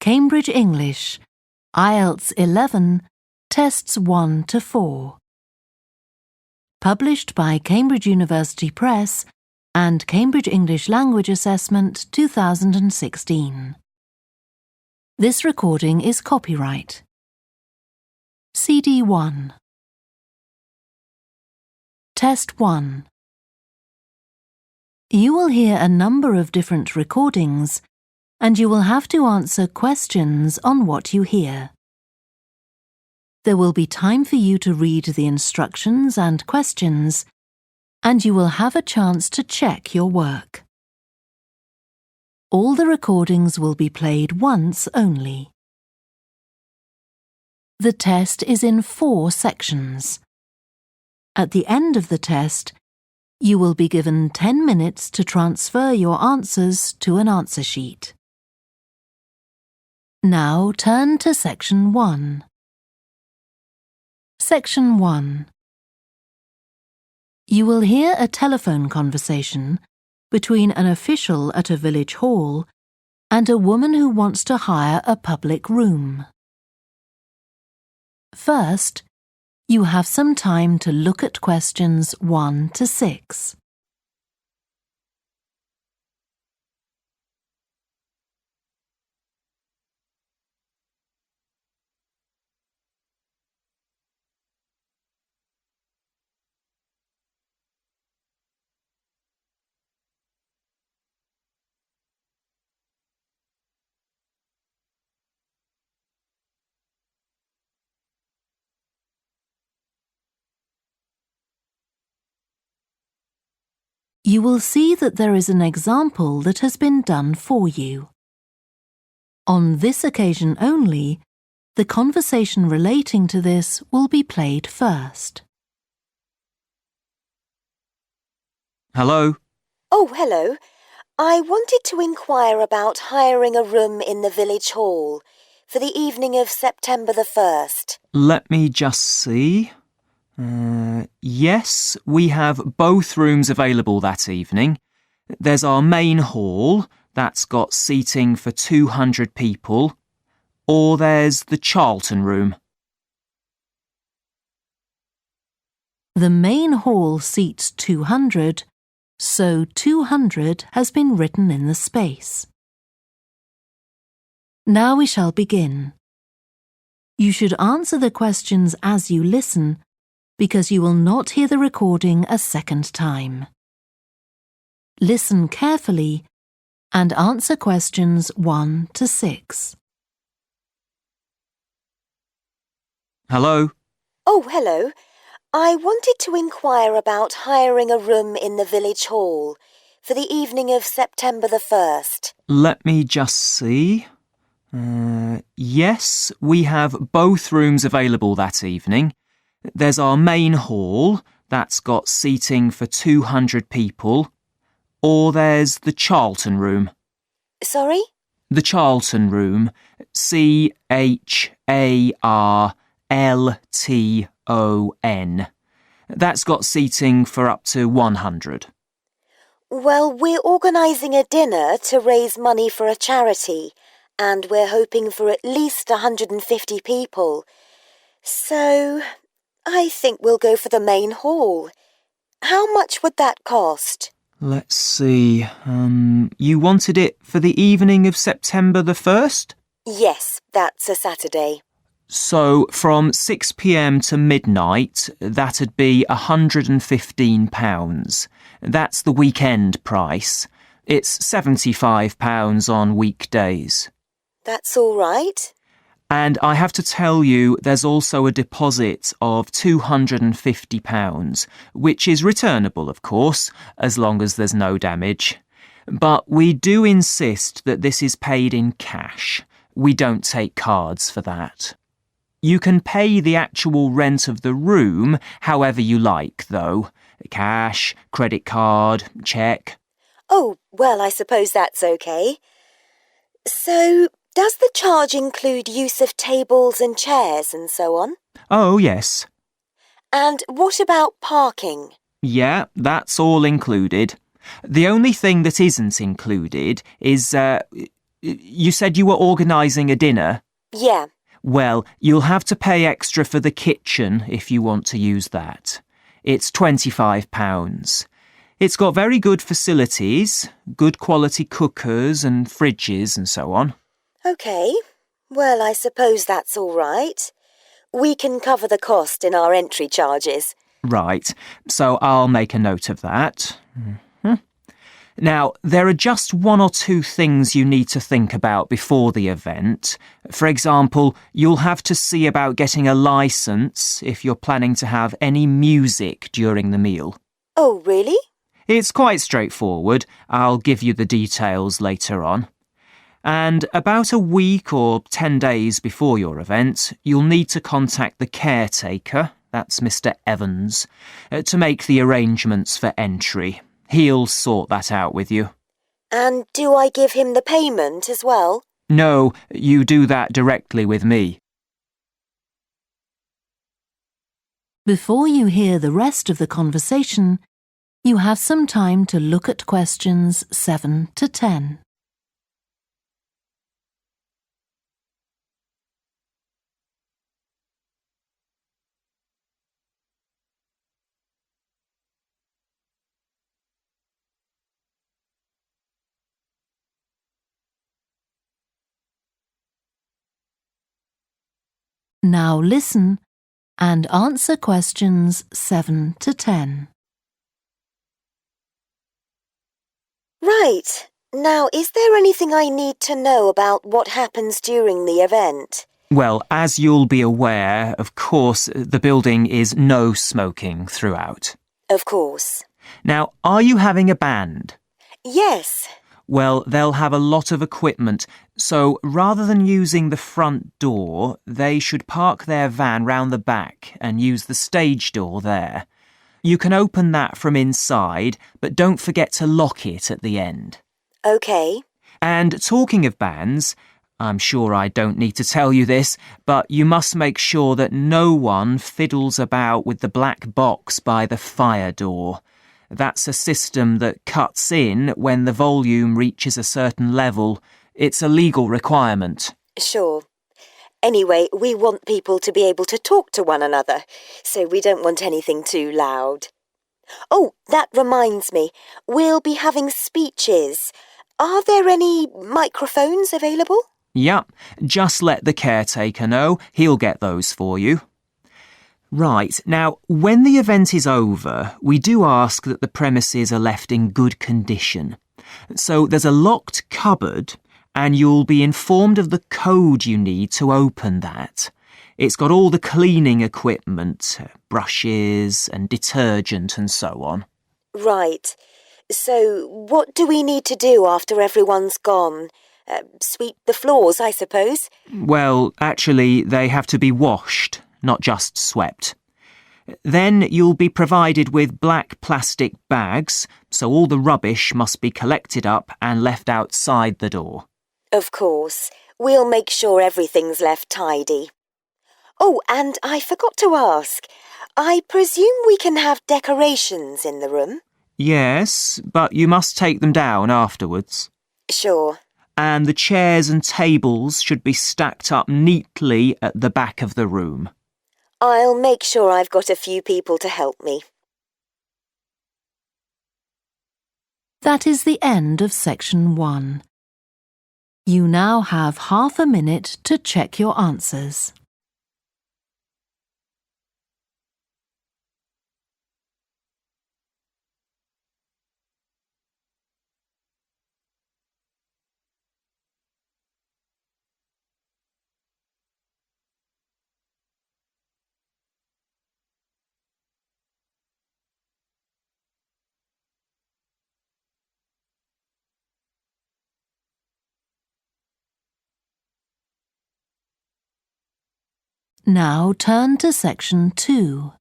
Cambridge English, IELTS 11, Tests 1 to 4. Published by Cambridge University Press and Cambridge English Language Assessment 2016. This recording is copyright. CD 1. Test 1. You will hear a number of different recordings, and you will have to answer questions on what you hear. There will be time for you to read the instructions and questions, and you will have a chance to check your work. All the recordings will be played once only. The test is in 4 sections. At the end of the test, you will be given 10 minutes to transfer your answers to an answer sheet. Now turn to Section 1. Section 1. You will hear a telephone conversation between an official at a village hall and a woman who wants to hire a public room. First, you have some time to look at questions 1 to 6. You will see that there is an example that has been done for you. On this occasion only, the conversation relating to this will be played first. Hello? Oh, hello. I wanted to inquire about hiring a room in the village hall for the evening of September the 1st. Let me just see. Yes, we have both rooms available that evening. There's our main hall, that's got seating for 200 people, or there's the Charlton room. The main hall seats 200, so 200 has been written in the space. Now we shall begin. You should answer the questions as you listen, because you will not hear the recording a second time. Listen carefully and answer questions 1 to 6. Hello? Oh, hello. I wanted to inquire about hiring a room in the village hall for the evening of September the 1st. Let me just see. Yes, we have both rooms available that evening. There's our main hall, that's got seating for 200 people, or there's the Charlton room. Sorry? The Charlton room, CHARLTON. That's got seating for up to 100. Well, we're organising a dinner to raise money for a charity, and we're hoping for at least 150 people. So I think we'll go for the main hall. How much would that cost? Let's see. You wanted it for the evening of September the 1st? Yes, that's a Saturday. So from 6 p.m. to midnight, that'd be £115. That's the weekend price. It's £75 on weekdays. That's all right. And I have to tell you, there's also a deposit of £250, which is returnable, of course, as long as there's no damage. But we do insist that this is paid in cash. We don't take cards for that. You can pay the actual rent of the room however you like, though. Cash, credit card, cheque. Oh, well, I suppose that's okay. So, does the charge include use of tables and chairs and so on? Oh, yes. And what about parking? Yeah, that's all included. The only thing that isn't included is You said you were organising a dinner? Yeah. Well, you'll have to pay extra for the kitchen if you want to use that. It's £25. It's got very good facilities, good quality cookers and fridges and so on. OK. Well, I suppose that's all right. We can cover the cost in our entry charges. Right, so I'll make a note of that. Now, there are just one or two things you need to think about before the event. For example, you'll have to see about getting a licence if you're planning to have any music during the meal. Oh, really? It's quite straightforward. I'll give you the details later on. And about a week or 10 days before your event, you'll need to contact the caretaker, that's Mr. Evans, to make the arrangements for entry. He'll sort that out with you. And do I give him the payment as well? No, you do that directly with me. Before you hear the rest of the conversation, you have some time to look at questions 7 to 10. Now listen and answer questions 7 to 10. Right. Now, is there anything I need to know about what happens during the event? Well, as you'll be aware, of course, the building is no smoking throughout. Of course. Now, are you having a band? Yes. Well, they'll have a lot of equipment, so rather than using the front door, they should park their van round the back and use the stage door there. You can open that from inside, but don't forget to lock it at the end. OK. And talking of bands, I'm sure I don't need to tell you this, but you must make sure that no one fiddles about with the black box by the fire door. That's a system that cuts in when the volume reaches a certain level. It's a legal requirement. Sure. Anyway, we want people to be able to talk to one another, so we don't want anything too loud. Oh, that reminds me. We'll be having speeches. Are there any microphones available? Yep, just let the caretaker know. He'll get those for you. Right, now, when the event is over, we do ask that the premises are left in good condition. So there's a locked cupboard, and you'll be informed of the code you need to open that. It's got all the cleaning equipment, brushes and detergent and so on. Right. So what do we need to do after everyone's gone? Sweep the floors, I suppose? Well, actually, they have to be washed, not just swept. Then you'll be provided with black plastic bags, so all the rubbish must be collected up and left outside the door. Of course. We'll make sure everything's left tidy. Oh, and I forgot to ask. I presume we can have decorations in the room? Yes, but you must take them down afterwards. Sure. And the chairs and tables should be stacked up neatly at the back of the room. I'll make sure I've got a few people to help me. That is the end of section 1. You now have half a minute to check your answers. Now turn to section 2.